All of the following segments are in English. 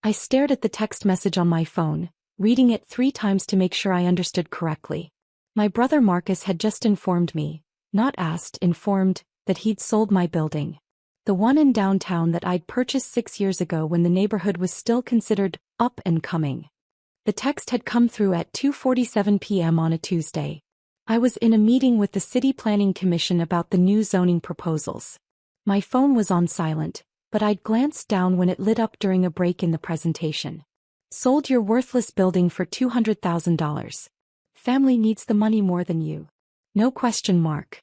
I stared at the text message on my phone, reading it 3 times to make sure I understood correctly. My brother Marcus had just informed me, not asked, informed, that he'd sold my building. The one in downtown that I'd purchased 6 years ago when the neighborhood was still considered up and coming. The text had come through at 2:47 p.m. on a Tuesday. I was in a meeting with the City Planning Commission about the new zoning proposals. My phone was on silent, but I'd glanced down when it lit up during a break in the presentation. Sold your worthless building for $200,000. Family needs the money more than you. No question mark.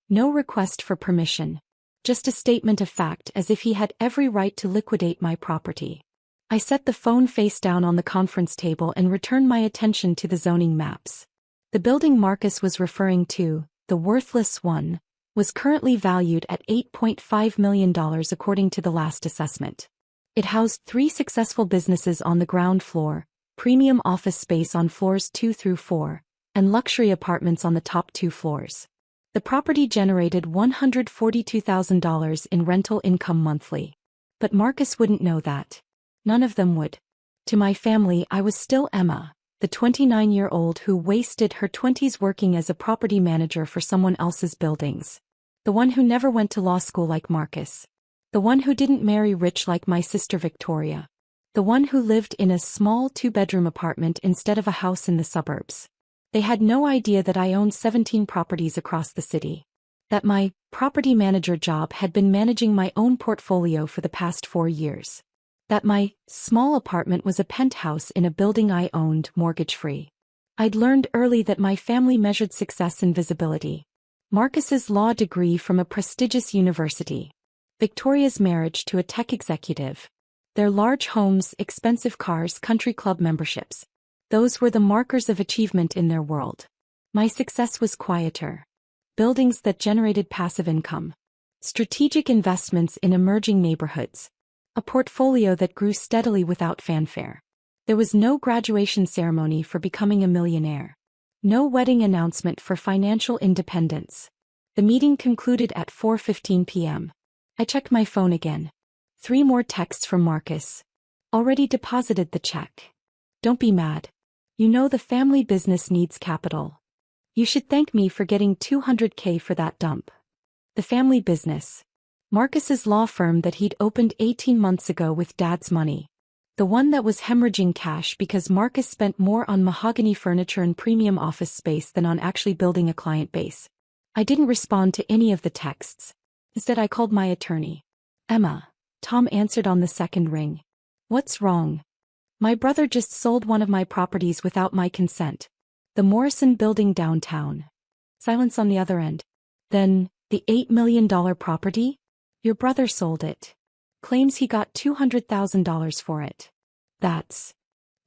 No request for permission. Just a statement of fact, as if he had every right to liquidate my property. I set the phone face down on the conference table and returned my attention to the zoning maps. The building Marcus was referring to, the worthless one, was currently valued at $8.5 million according to the last assessment. It housed 3 successful businesses on the ground floor, premium office space on floors 2 through 4, and luxury apartments on the top 2 floors. The property generated $142,000 in rental income monthly. But Marcus wouldn't know that. None of them would. To my family, I was still Emma, the 29-year-old who wasted her 20s working as a property manager for someone else's buildings. The one who never went to law school like Marcus. The one who didn't marry rich like my sister Victoria. The one who lived in a small 2-bedroom apartment instead of a house in the suburbs. They had no idea that I owned 17 properties across the city. That my property manager job had been managing my own portfolio for the past 4 years. That my small apartment was a penthouse in a building I owned mortgage-free. I'd learned early that my family measured success in visibility. Marcus's law degree from a prestigious university. Victoria's marriage to a tech executive. Their large homes, expensive cars, country club memberships. Those were the markers of achievement in their world. My success was quieter. Buildings that generated passive income. Strategic investments in emerging neighborhoods. A portfolio that grew steadily without fanfare. There was no graduation ceremony for becoming a millionaire. No wedding announcement for financial independence. The meeting concluded at 4:15 p.m. I checked my phone again. 3 more texts from Marcus. Already deposited the check. Don't be mad. You know the family business needs capital. You should thank me for getting $200K for that dump. The family business. Marcus's law firm that he'd opened 18 months ago with Dad's money. The one that was hemorrhaging cash because Marcus spent more on mahogany furniture and premium office space than on actually building a client base. I didn't respond to any of the texts. Instead, I called my attorney. Emma. Tom answered on the second ring. What's wrong? My brother just sold one of my properties without my consent. The Morrison building downtown. Silence on the other end. Then, the $8 million property? Your brother sold it. Claims he got $200,000 for it. That's...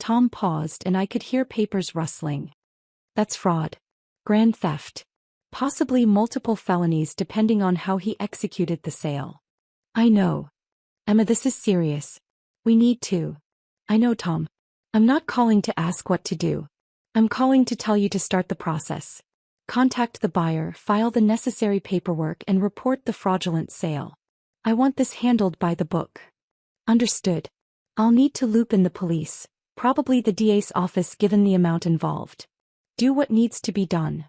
Tom paused and I could hear papers rustling. That's fraud. Grand theft. Possibly multiple felonies depending on how he executed the sale. I know. Emma, this is serious. We need to. I know, Tom. I'm not calling to ask what to do. I'm calling to tell you to start the process. Contact the buyer, file the necessary paperwork and report the fraudulent sale. I want this handled by the book. Understood. I'll need to loop in the police, probably the DA's office given the amount involved. Do what needs to be done.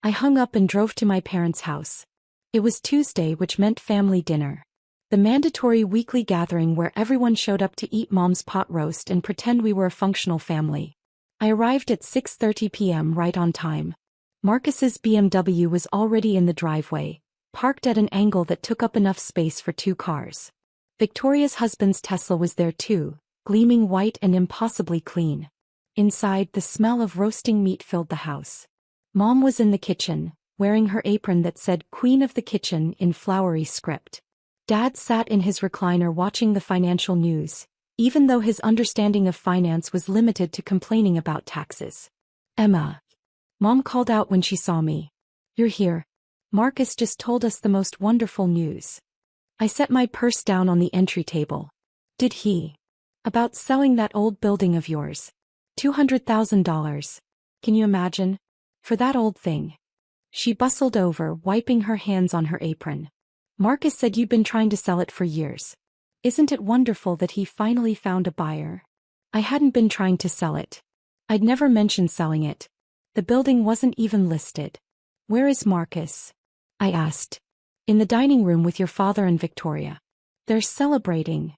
I hung up and drove to my parents' house. It was Tuesday, which meant family dinner. The mandatory weekly gathering where everyone showed up to eat Mom's pot roast and pretend we were a functional family. I arrived at 6:30 p.m. right on time. Marcus's BMW was already in the driveway, parked at an angle that took up enough space for 2 cars. Victoria's husband's Tesla was there too, gleaming white and impossibly clean. Inside, the smell of roasting meat filled the house. Mom was in the kitchen, wearing her apron that said Queen of the Kitchen in flowery script. Dad sat in his recliner watching the financial news, even though his understanding of finance was limited to complaining about taxes. Emma. Mom called out when she saw me. You're here. Marcus just told us the most wonderful news. I set my purse down on the entry table. Did he? About selling that old building of yours. $200,000. Can you imagine? For that old thing. She bustled over, wiping her hands on her apron. Marcus said you'd been trying to sell it for years. Isn't it wonderful that he finally found a buyer? I hadn't been trying to sell it. I'd never mentioned selling it. The building wasn't even listed. Where is Marcus? I asked. In the dining room with your father and Victoria. They're celebrating.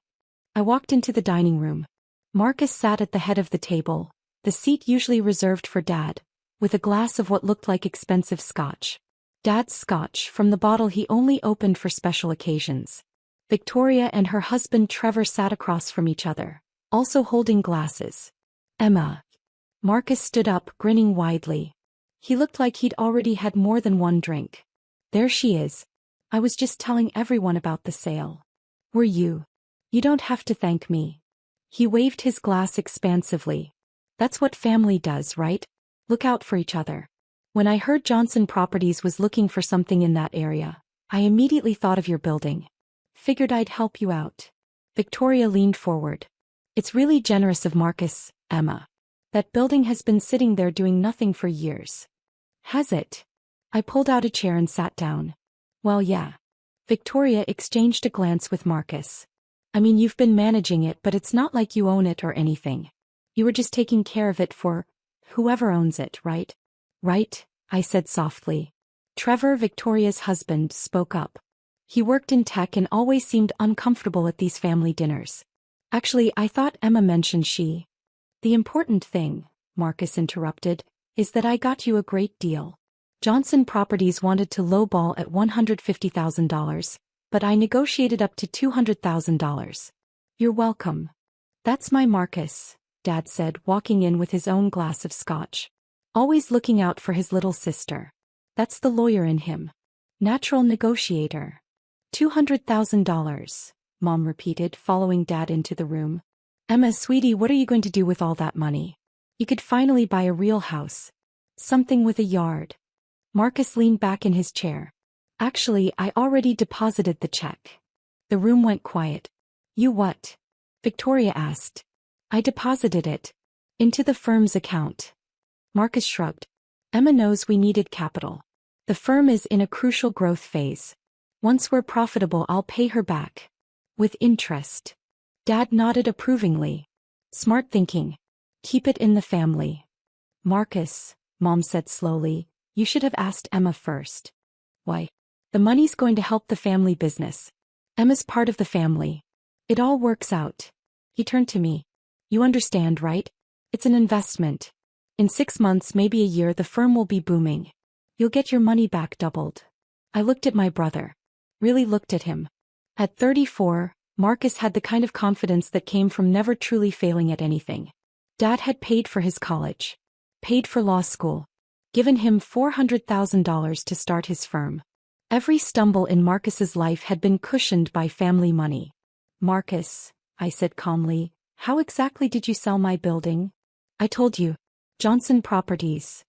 I walked into the dining room. Marcus sat at the head of the table, the seat usually reserved for Dad, with a glass of what looked like expensive scotch. Dad's scotch from the bottle he only opened for special occasions. Victoria and her husband Trevor sat across from each other, also holding glasses. Emma. Marcus stood up, grinning widely. He looked like he'd already had more than one drink. There she is. I was just telling everyone about the sale. Were you? You don't have to thank me. He waved his glass expansively. That's what family does, right? Look out for each other. When I heard Johnson Properties was looking for something in that area, I immediately thought of your building. Figured I'd help you out. Victoria leaned forward. It's really generous of Marcus, Emma. That building has been sitting there doing nothing for years. Has it? I pulled out a chair and sat down. Well, yeah. Victoria exchanged a glance with Marcus. I mean, you've been managing it, but it's not like you own it or anything. You were just taking care of it for whoever owns it, right? Right, I said softly. Trevor, Victoria's husband, spoke up. He worked in tech and always seemed uncomfortable at these family dinners. Actually, I thought Emma mentioned she. The important thing, Marcus interrupted, is that I got you a great deal. Johnson Properties wanted to lowball at $150,000, but I negotiated up to $200,000. You're welcome. That's my Marcus, Dad said, walking in with his own glass of scotch. Always looking out for his little sister. That's the lawyer in him. Natural negotiator. $200,000, Mom repeated, following Dad into the room. Emma, sweetie, what are you going to do with all that money? You could finally buy a real house. Something with a yard. Marcus leaned back in his chair. Actually, I already deposited the check. The room went quiet. You what? Victoria asked. I deposited it. Into the firm's account. Marcus shrugged. Emma knows we needed capital. The firm is in a crucial growth phase. Once we're profitable, I'll pay her back. With interest. Dad nodded approvingly. Smart thinking. Keep it in the family. Marcus, Mom said slowly, you should have asked Emma first. Why? The money's going to help the family business. Emma's part of the family. It all works out. He turned to me. You understand, right? It's an investment. In 6 months, maybe a year, the firm will be booming. You'll get your money back doubled. I looked at my brother. Really looked at him. At 34, Marcus had the kind of confidence that came from never truly failing at anything. Dad had paid for his college. Paid for law school. Given him $400,000 to start his firm. Every stumble in Marcus's life had been cushioned by family money. Marcus, I said calmly, how exactly did you sell my building? I told you. Johnson Properties.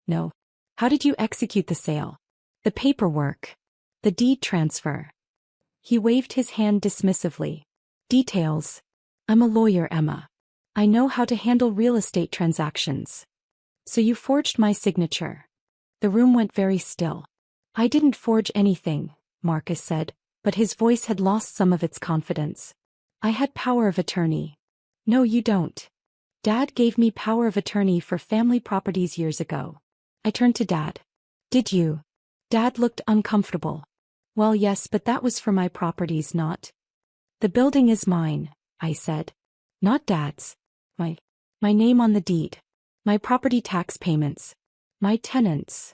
No. How did you execute the sale? The paperwork. The deed transfer. He waved his hand dismissively. Details. I'm a lawyer, Emma. I know how to handle real estate transactions. So you forged my signature. The room went very still. I didn't forge anything, Marcus said, but his voice had lost some of its confidence. I had power of attorney. No, you don't. Dad gave me power of attorney for family properties years ago. I turned to Dad. Did you? Dad looked uncomfortable. Well, yes, but that was for my properties, not. The building is mine, I said. Not Dad's. My name on the deed. My property tax payments. My tenants.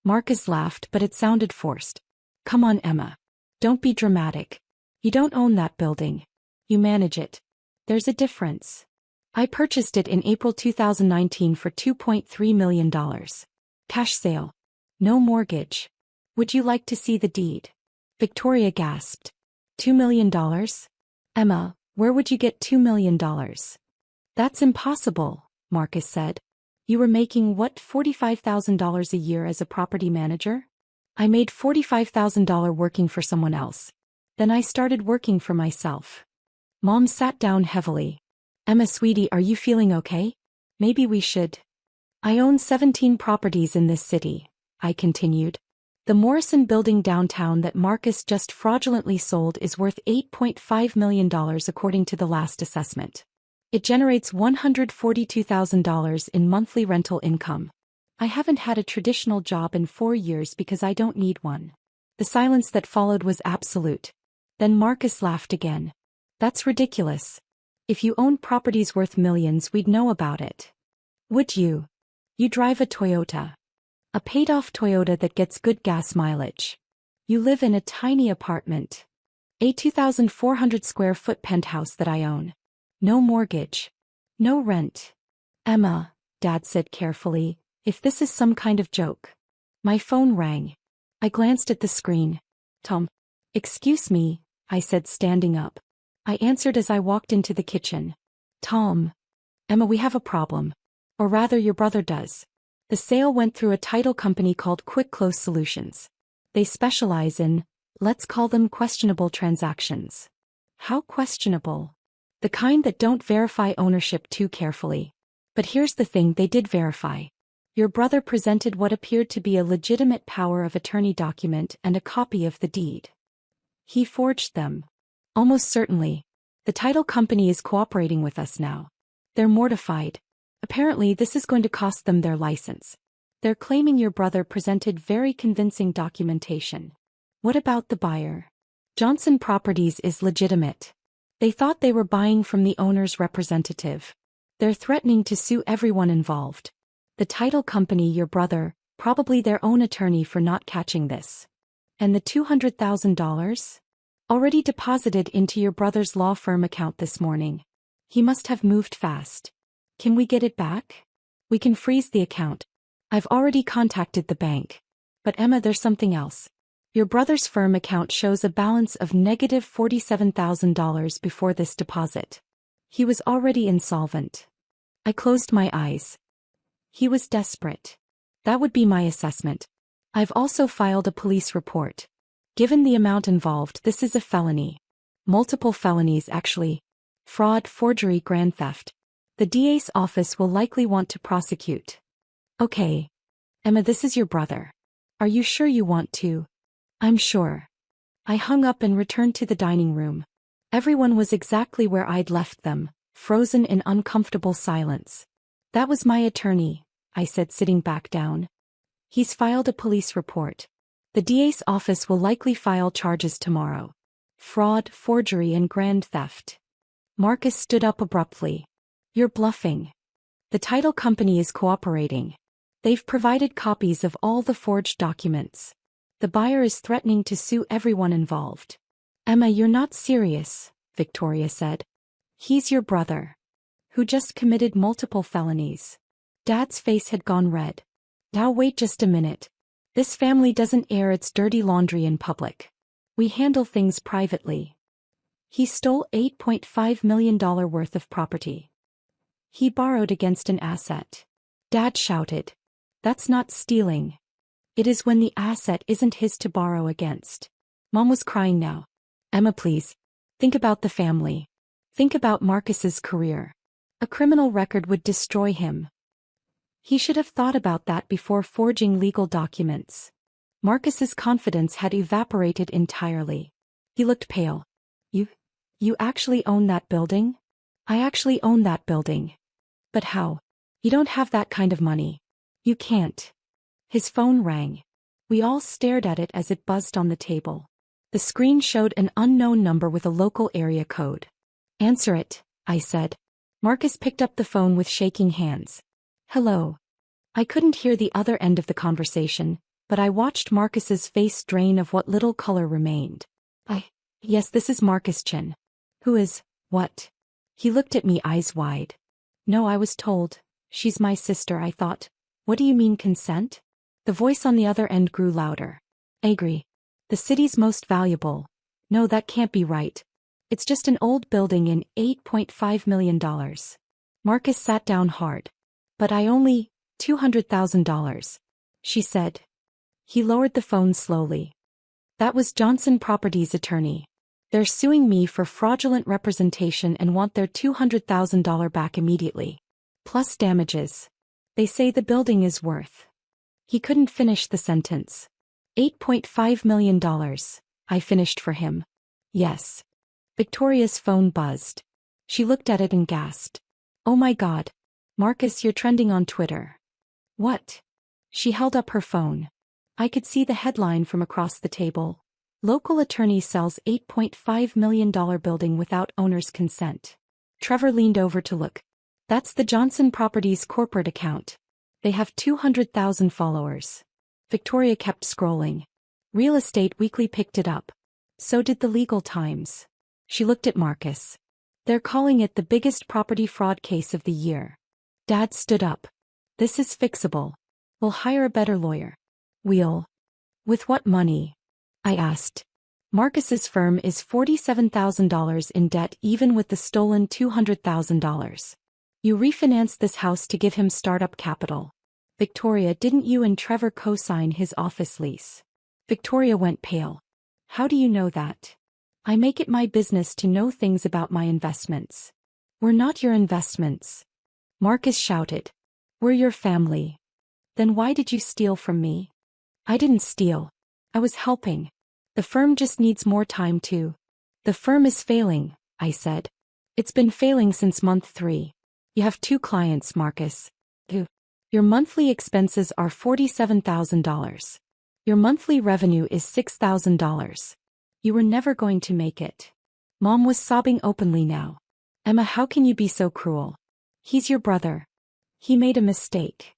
Marcus laughed, but it sounded forced. Come on, Emma. Don't be dramatic. You don't own that building. You manage it. There's a difference. I purchased it in April 2019 for $2.3 million. Cash sale. No mortgage. Would you like to see the deed? Victoria gasped. $2 million? Emma, where would you get $2 million? That's impossible, Marcus said. You were making what, $45,000 a year as a property manager? I made $45,000 working for someone else. Then I started working for myself. Mom sat down heavily. Emma, sweetie, are you feeling okay? Maybe we should. I own 17 properties in this city, I continued. The Morrison building downtown that Marcus just fraudulently sold is worth $8.5 million according to the last assessment. It generates $142,000 in monthly rental income. I haven't had a traditional job in 4 years because I don't need one. The silence that followed was absolute. Then Marcus laughed again. That's ridiculous. If you owned properties worth millions, we'd know about it. Would you? You drive a Toyota. A paid-off Toyota that gets good gas mileage. You live in a tiny apartment. A 2,400 square foot penthouse that I own. No mortgage. No rent. Emma, Dad said carefully, if this is some kind of joke. My phone rang. I glanced at the screen. Tom. Excuse me, I said standing up. I answered as I walked into the kitchen. Tom. Emma, we have a problem. Or rather, your brother does. The sale went through a title company called Quick Close Solutions. They specialize in, let's call them questionable transactions. How questionable? The kind that don't verify ownership too carefully. But here's the thing, they did verify. Your brother presented what appeared to be a legitimate power of attorney document and a copy of the deed. He forged them. Almost certainly. The title company is cooperating with us now. They're mortified. Apparently this is going to cost them their license. They're claiming your brother presented very convincing documentation. What about the buyer? Johnson Properties is legitimate. They thought they were buying from the owner's representative. They're threatening to sue everyone involved. The title company, your brother, probably their own attorney for not catching this. And the $200,000? Already deposited into your brother's law firm account this morning. He must have moved fast. Can we get it back? We can freeze the account. I've already contacted the bank. But Emma, there's something else. Your brother's firm account shows a balance of negative $47,000 before this deposit. He was already insolvent. I closed my eyes. He was desperate. That would be my assessment. I've also filed a police report. Given the amount involved, this is a felony. Multiple felonies, actually. Fraud, forgery, grand theft. The DA's office will likely want to prosecute. Okay. Emma, this is your brother. Are you sure you want to? I'm sure. I hung up and returned to the dining room. Everyone was exactly where I'd left them, frozen in uncomfortable silence. That was my attorney, I said, sitting back down. He's filed a police report. The DA's office will likely file charges tomorrow. Fraud, forgery, and grand theft. Marcus stood up abruptly. You're bluffing. The title company is cooperating. They've provided copies of all the forged documents. The buyer is threatening to sue everyone involved. Emma, you're not serious, Victoria said. He's your brother. Who just committed multiple felonies. Dad's face had gone red. Now wait just a minute. This family doesn't air its dirty laundry in public. We handle things privately. He stole $8.5 million worth of property. He borrowed against an asset. Dad shouted. That's not stealing. It is when the asset isn't his to borrow against. Mom was crying now. Emma, please. Think about the family. Think about Marcus's career. A criminal record would destroy him. He should have thought about that before forging legal documents. Marcus's confidence had evaporated entirely. He looked pale. You actually own that building? I actually own that building. But how? You don't have that kind of money. You can't. His phone rang. We all stared at it as it buzzed on the table. The screen showed an unknown number with a local area code. Answer it, I said. Marcus picked up the phone with shaking hands. Hello. I couldn't hear the other end of the conversation, but I watched Marcus's face drain of what little color remained. Yes, this is Marcus Chen. Who is, what? He looked at me, eyes wide. No, I was told. She's my sister, I thought. What do you mean, consent? The voice on the other end grew louder. Agree. The city's most valuable. No, that can't be right. It's just an old building in $8.5 million. Marcus sat down hard. But I only, $200,000. She said. He lowered the phone slowly. That was Johnson Properties' attorney. They're suing me for fraudulent representation and want their $200,000 back immediately. Plus damages. They say the building is worth. He couldn't finish the sentence. $8.5 million. I finished for him. Yes. Victoria's phone buzzed. She looked at it and gasped. Oh my God. Marcus, you're trending on Twitter. What? She held up her phone. I could see the headline from across the table. Local attorney sells $8.5 million building without owner's consent. Trevor leaned over to look. That's the Johnson Properties corporate account. They have 200,000 followers. Victoria kept scrolling. Real Estate Weekly picked it up. So did the Legal Times. She looked at Marcus. They're calling it the biggest property fraud case of the year. Dad stood up. This is fixable. We'll hire a better lawyer. We'll. With what money? I asked. Marcus's firm is $47,000 in debt even with the stolen $200,000. You refinanced this house to give him startup capital. Victoria, didn't you and Trevor co-sign his office lease? Victoria went pale. How do you know that? I make it my business to know things about my investments. We're not your investments. Marcus shouted. We're your family. Then why did you steal from me? I didn't steal. I was helping. The firm just needs more time to. The firm is failing, I said. It's been failing since month 3. You have 2 clients, Marcus. Your monthly expenses are $47,000. Your monthly revenue is $6,000. You were never going to make it. Mom was sobbing openly now. Emma, how can you be so cruel? He's your brother. He made a mistake.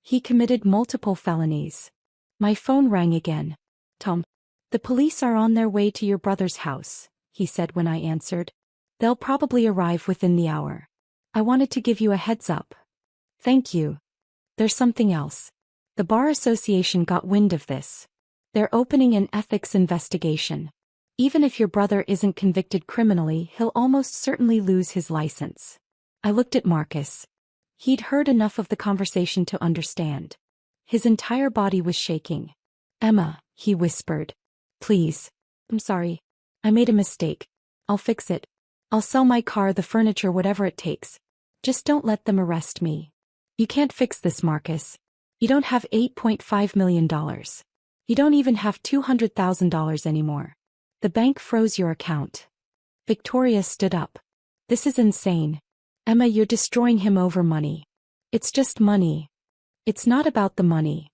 He committed multiple felonies. My phone rang again. Tom. The police are on their way to your brother's house, he said when I answered. They'll probably arrive within the hour. I wanted to give you a heads up. Thank you. There's something else. The Bar Association got wind of this. They're opening an ethics investigation. Even if your brother isn't convicted criminally, he'll almost certainly lose his license. I looked at Marcus. He'd heard enough of the conversation to understand. His entire body was shaking. Emma, he whispered. Please. I'm sorry. I made a mistake. I'll fix it. I'll sell my car, the furniture, whatever it takes. Just don't let them arrest me. You can't fix this, Marcus. You don't have $8.5 million. You don't even have $200,000 anymore. The bank froze your account. Victoria stood up. This is insane. Emma, you're destroying him over money. It's just money. It's not about the money.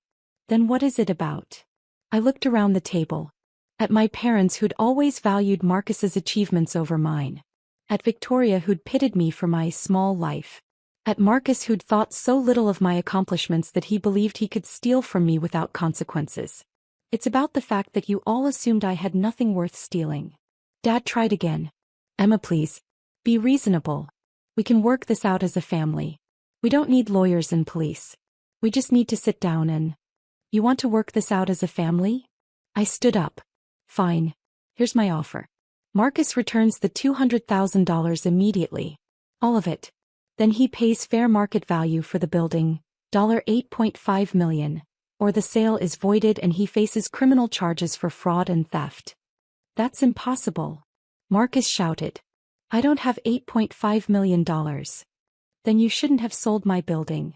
Then what is it about? I looked around the table. At my parents who'd always valued Marcus's achievements over mine. At Victoria who'd pitied me for my small life. At Marcus who'd thought so little of my accomplishments that he believed he could steal from me without consequences. It's about the fact that you all assumed I had nothing worth stealing. Dad tried again. Emma, please. Be reasonable. We can work this out as a family. We don't need lawyers and police. We just need to sit down and... You want to work this out as a family? I stood up. Fine. Here's my offer. Marcus returns the $200,000 immediately. All of it. Then he pays fair market value for the building, $8.5 million, or the sale is voided and he faces criminal charges for fraud and theft. That's impossible. Marcus shouted. I don't have $8.5 million. Then you shouldn't have sold my building.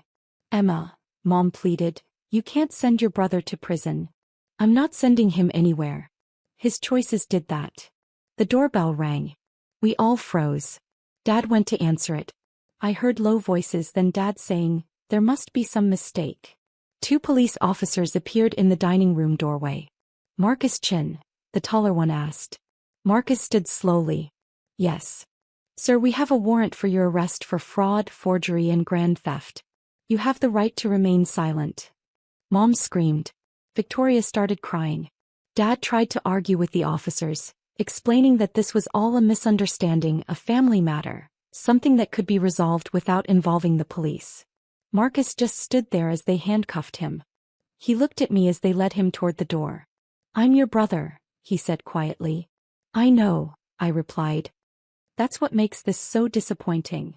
Emma, Mom pleaded, you can't send your brother to prison. I'm not sending him anywhere. His choices did that. The doorbell rang. We all froze. Dad went to answer it. I heard low voices, then Dad saying, there must be some mistake. 2 police officers appeared in the dining room doorway. Marcus Chin, the taller one asked. Marcus stood slowly. Yes. Sir, we have a warrant for your arrest for fraud, forgery, and grand theft. You have the right to remain silent. Mom screamed. Victoria started crying. Dad tried to argue with the officers, explaining that this was all a misunderstanding, a family matter. Something that could be resolved without involving the police. Marcus just stood there as they handcuffed him. He looked at me as they led him toward the door. I'm your brother, he said quietly. I know, I replied. That's what makes this so disappointing.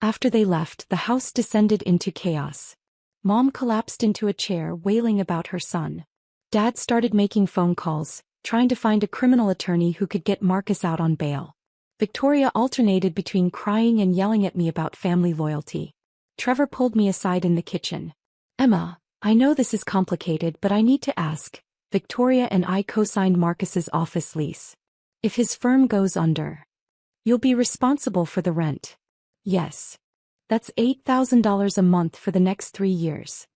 After they left, the house descended into chaos. Mom collapsed into a chair, wailing about her son. Dad started making phone calls, trying to find a criminal attorney who could get Marcus out on bail. Victoria alternated between crying and yelling at me about family loyalty. Trevor pulled me aside in the kitchen. Emma, I know this is complicated, but I need to ask, Victoria and I co-signed Marcus's office lease. If his firm goes under, you'll be responsible for the rent. Yes. That's $8,000 a month for the next 3 years.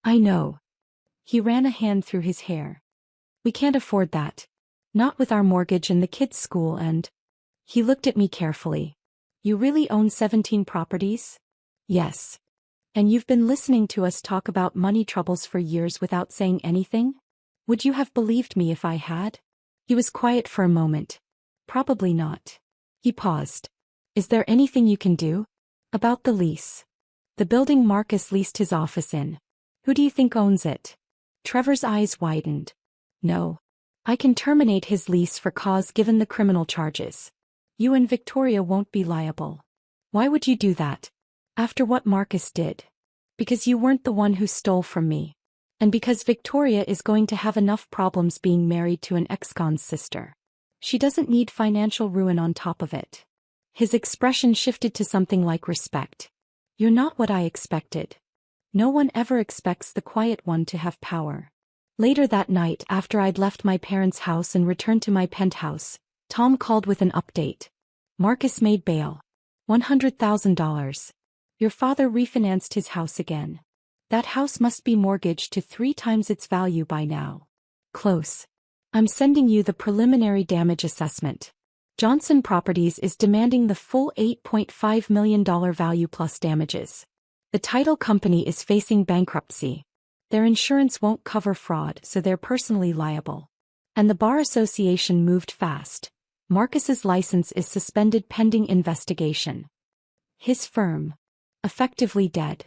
I know. He ran a hand through his hair. We can't afford that. Not with our mortgage and the kids' school and... He looked at me carefully. You really own 17 properties? Yes. And you've been listening to us talk about money troubles for years without saying anything? Would you have believed me if I had? He was quiet for a moment. Probably not. He paused. Is there anything you can do? About the lease. The building Marcus leased his office in. Who do you think owns it? Trevor's eyes widened. No. I can terminate his lease for cause given the criminal charges. You and Victoria won't be liable. Why would you do that? After what Marcus did. Because you weren't the one who stole from me. And because Victoria is going to have enough problems being married to an ex-con's sister. She doesn't need financial ruin on top of it. His expression shifted to something like respect. You're not what I expected. No one ever expects the quiet one to have power. Later that night, after I'd left my parents' house and returned to my penthouse, Tom called with an update. Marcus made bail. $100,000. Your father refinanced his house again. That house must be mortgaged to 3 times its value by now. Close. I'm sending you the preliminary damage assessment. Johnson Properties is demanding the full $8.5 million value plus damages. The title company is facing bankruptcy. Their insurance won't cover fraud, so they're personally liable. And the Bar Association moved fast. Marcus's license is suspended pending investigation. His firm. Effectively dead.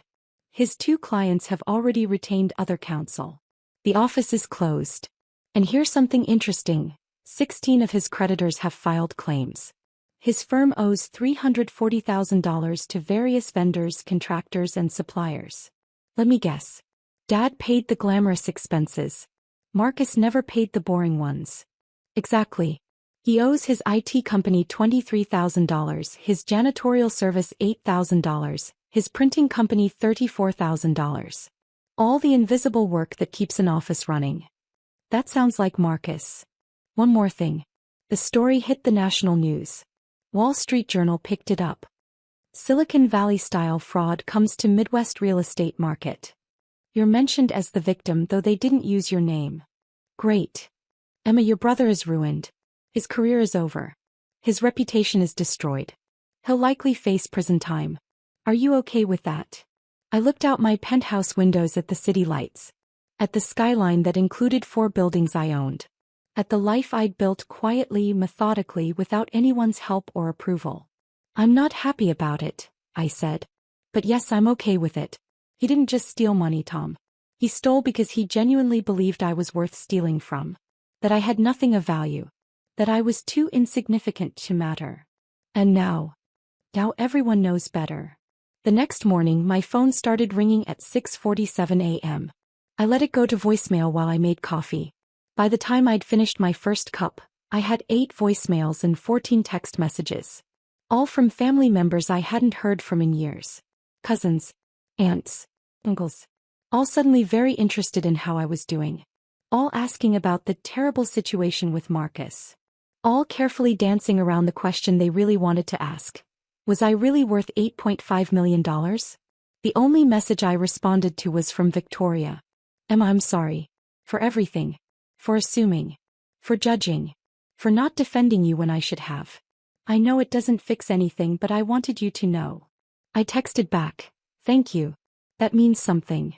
His 2 clients have already retained other counsel. The office is closed. And here's something interesting. 16 of his creditors have filed claims. His firm owes $340,000 to various vendors, contractors, and suppliers. Let me guess. Dad paid the glamorous expenses. Marcus never paid the boring ones. Exactly. He owes his IT company $23,000, his janitorial service $8,000, his printing company $34,000. All the invisible work that keeps an office running. That sounds like Marcus. One more thing. The story hit the national news. Wall Street Journal picked it up. Silicon Valley-style fraud comes to Midwest real estate market. You're mentioned as the victim, though they didn't use your name. Great. Emma, your brother is ruined. His career is over. His reputation is destroyed. He'll likely face prison time. Are you okay with that? I looked out my penthouse windows at the city lights. At the skyline that included 4 buildings I owned. At the life I'd built quietly, methodically, without anyone's help or approval. I'm not happy about it, I said. But yes, I'm okay with it. He didn't just steal money, Tom. He stole because he genuinely believed I was worth stealing from. That I had nothing of value. That I was too insignificant to matter. And now everyone knows better. The next morning, my phone started ringing at 6:47 a.m. I let it go to voicemail while I made coffee. By the time I'd finished my first cup, I had 8 voicemails and 14 text messages. All from family members I hadn't heard from in years. Cousins, aunts, uncles. All suddenly very interested in how I was doing. All asking about the terrible situation with Marcus. All carefully dancing around the question they really wanted to ask. Was I really worth $8.5 million? The only message I responded to was from Victoria. Emma, I'm sorry. For everything. For assuming. For judging. For not defending you when I should have. I know it doesn't fix anything, but I wanted you to know. I texted back. Thank you. That means something.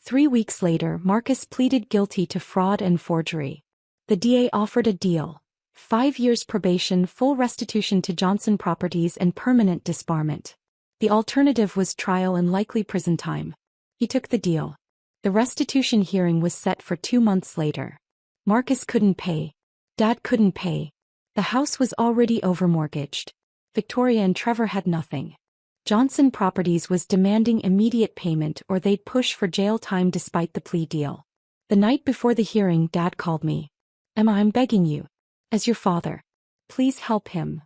3 weeks later, Marcus pleaded guilty to fraud and forgery. The DA offered a deal. 5 years probation, full restitution to Johnson Properties, and permanent disbarment. The alternative was trial and likely prison time. He took the deal. The restitution hearing was set for 2 months later. Marcus couldn't pay. Dad couldn't pay. The house was already overmortgaged. Victoria and Trevor had nothing. Johnson Properties was demanding immediate payment or they'd push for jail time despite the plea deal. The night before the hearing, Dad called me. Emma, I'm begging you. As your father. Please help him.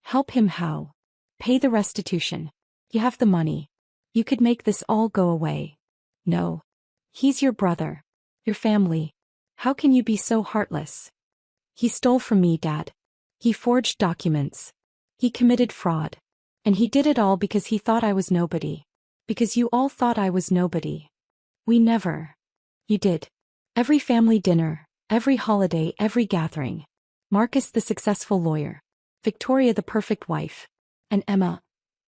Help him how? Pay the restitution. You have the money. You could make this all go away. No. He's your brother. Your family. How can you be so heartless? He stole from me, Dad. He forged documents. He committed fraud. And he did it all because he thought I was nobody. Because you all thought I was nobody. We never. You did. Every family dinner, every holiday, every gathering. Marcus the successful lawyer. Victoria the perfect wife. And Emma.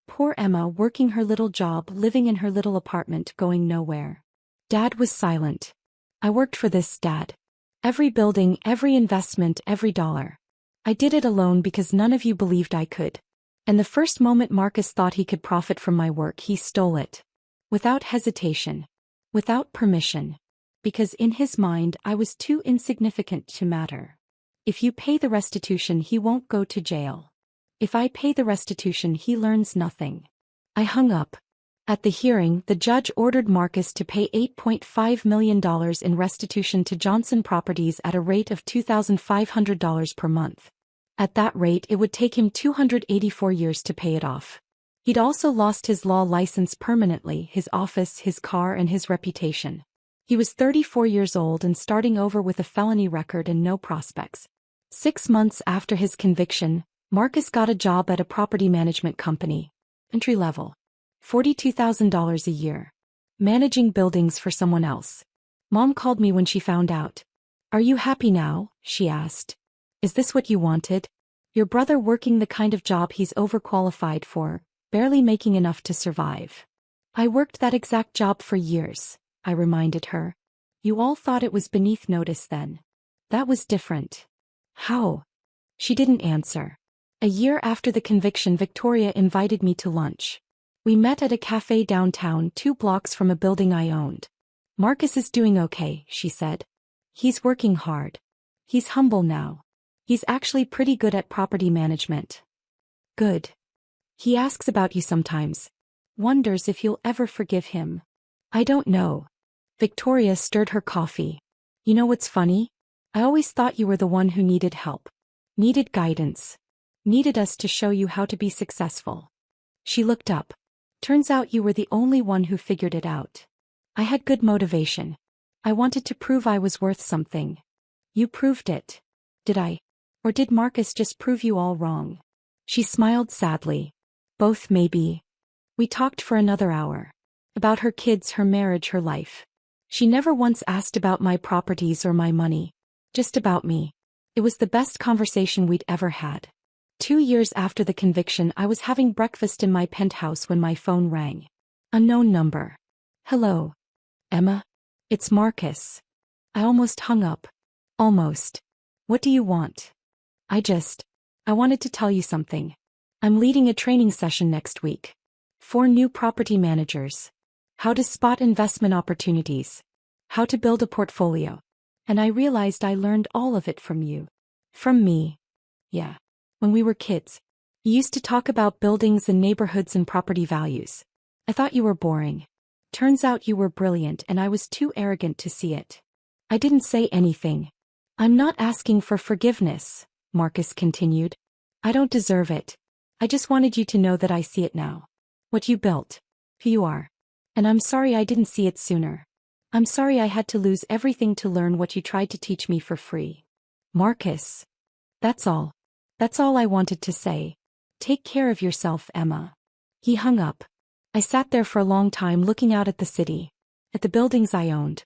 Poor Emma working her little job, living in her little apartment, going nowhere. Dad was silent. I worked for this, Dad. Every building, every investment, every dollar. I did it alone because none of you believed I could. And the first moment Marcus thought he could profit from my work, he stole it. Without hesitation. Without permission. Because in his mind I was too insignificant to matter. If you pay the restitution, he won't go to jail. If I pay the restitution, he learns nothing. I hung up. At the hearing, the judge ordered Marcus to pay $8.5 million in restitution to Johnson Properties at a rate of $2,500 per month. At that rate, it would take him 284 years to pay it off. He'd also lost his law license permanently, his office, his car, and his reputation. He was 34 years old and starting over with a felony record and no prospects. 6 months after his conviction, Marcus got a job at a property management company. Entry level. $42,000 a year. Managing buildings for someone else. Mom called me when she found out. "Are you happy now?" she asked. "Is this what you wanted? Your brother working the kind of job he's overqualified for, barely making enough to survive." "I worked that exact job for years," I reminded her. "You all thought it was beneath notice then. That was different." "How?" She didn't answer. A year after the conviction, Victoria invited me to lunch. We met at a cafe downtown, 2 blocks from a building I owned. "Marcus is doing okay," she said. "He's working hard. He's humble now. He's actually pretty good at property management." "Good. He asks about you sometimes. Wonders if you'll ever forgive him." "I don't know." Victoria stirred her coffee. "You know what's funny? I always thought you were the one who needed help. Needed guidance. Needed us to show you how to be successful." She looked up. "Turns out you were the only one who figured it out." "I had good motivation. I wanted to prove I was worth something." "You proved it." "Did I? Or did Marcus just prove you all wrong?" She smiled sadly. "Both, maybe." We talked for another hour. About her kids, her marriage, her life. She never once asked about my properties or my money. Just about me. It was the best conversation we'd ever had. 2 years after the conviction, I was having breakfast in my penthouse when my phone rang. Unknown number. "Hello. Emma? It's Marcus." I almost hung up. Almost. "What do you want?" I wanted to tell you something. I'm leading a training session next week. 4 new property managers. How to spot investment opportunities. How to build a portfolio. And I realized I learned all of it from you. From me. Yeah. When we were kids. You used to talk about buildings and neighborhoods and property values. I thought you were boring. Turns out you were brilliant and I was too arrogant to see it. I didn't say anything. "I'm not asking for forgiveness," Marcus continued. "I don't deserve it. I just wanted you to know that I see it now. What you built. Who you are. And I'm sorry I didn't see it sooner. I'm sorry I had to lose everything to learn what you tried to teach me for free." "Marcus. That's all. That's all I wanted to say. Take care of yourself, Emma." He hung up. I sat there for a long time looking out at the city. At the buildings I owned.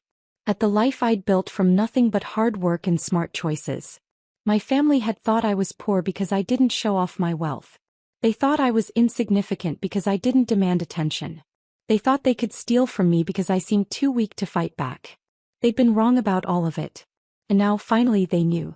At the life I'd built from nothing but hard work and smart choices. My family had thought I was poor because I didn't show off my wealth. They thought I was insignificant because I didn't demand attention. They thought they could steal from me because I seemed too weak to fight back. They'd been wrong about all of it. And now finally they knew.